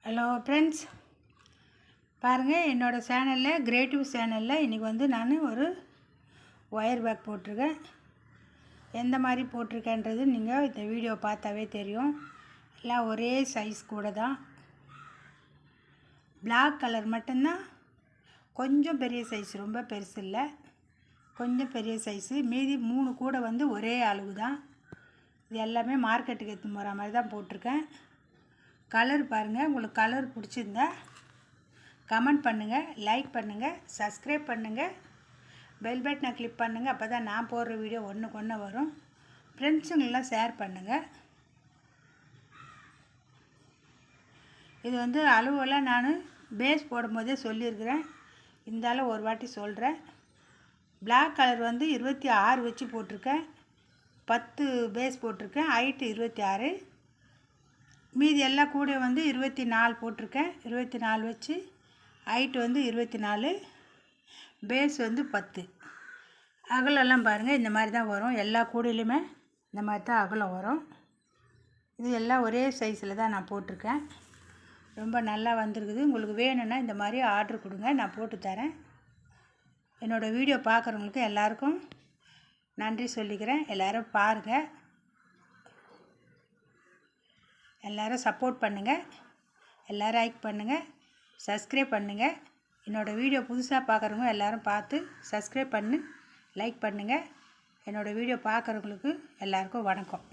Hello friends, பாருங்கள் என்னோடய சேனலில் கிரியேட்டிவ் சேனலில் இன்றைக்கி வந்து நான் ஒரு ஒயர் பேக் போட்டிருக்கேன். எந்த மாதிரி போட்டிருக்கேன்றது நீங்கள் இந்த வீடியோ பார்த்தாவே தெரியும். எல்லாம் ஒரே சைஸ் கூட தான். பிளாக் கலர் மட்டும்தான் கொஞ்சம் பெரிய சைஸ், ரொம்ப பெருசு இல்லை, கொஞ்சம் பெரிய சைஸு. மீதி 3 கூட வந்து ஒரே அளவு தான். இது எல்லாமே மார்க்கெட்டுக்கு எடுத்து போகிற மாதிரி தான் போட்டிருக்கேன். கலர் பாருங்கள், உங்களுக்கு கலர் பிடிச்சிருந்தா கமெண்ட் பண்ணுங்கள், லைக் பண்ணுங்கள், சப்ஸ்கிரைப் பண்ணுங்கள், பெல் பட்டனை கிளிக் பண்ணுங்கள். அப்போ தான் நான் போடுற வீடியோ ஒன்றுக்கு ஒன்று வரும். ஃப்ரெண்ட்ஸுங்களெலாம் ஷேர் பண்ணுங்கள். இது வந்து அளவெல்லாம் நான் பேஸ் போடும்போதே சொல்லியிருக்கிறேன், இருந்தாலும் ஒரு வாட்டி சொல்கிறேன். பிளாக் கலர் வந்து 26 வச்சு போட்டிருக்கேன், 10 பேஸ் போட்டிருக்கேன், ஹைட்டு 26. மீதி எல்லாம் கூட வந்து 24 போட்டிருக்கேன். 24 வச்சு ஹைட்டு வந்து 24, பேஸ் வந்து 10. அகலெல்லாம் பாருங்கள் இந்த மாதிரி தான் வரும். எல்லா கூடையிலுமே இந்த மாதிரி தான் அகலம் வரும். இது எல்லாம் ஒரே சைஸில் தான் நான் போட்டிருக்கேன். ரொம்ப நல்லா வந்திருக்குது. உங்களுக்கு வேணும்னா இந்த மாதிரி ஆர்டர் கொடுங்க, நான் போட்டு தரேன். என்னோடய வீடியோ பார்க்குறவங்களுக்கு எல்லாருக்கும் நன்றி சொல்லிக்கிறேன். எல்லோரும் பாருங்கள், எல்லோரும் சப்போர்ட் பண்ணுங்கள், எல்லோரும் லைக் பண்ணுங்கள், சப்ஸ்கிரைப் பண்ணுங்கள். என்னோடய வீடியோ புதுசாக பார்க்குறவங்க எல்லோரும் பார்த்து சப்ஸ்கிரைப் பண்ணி லைக் பண்ணுங்கள். என்னோடய வீடியோ பார்க்குறவங்களுக்கு எல்லாருக்கும் வணக்கம்.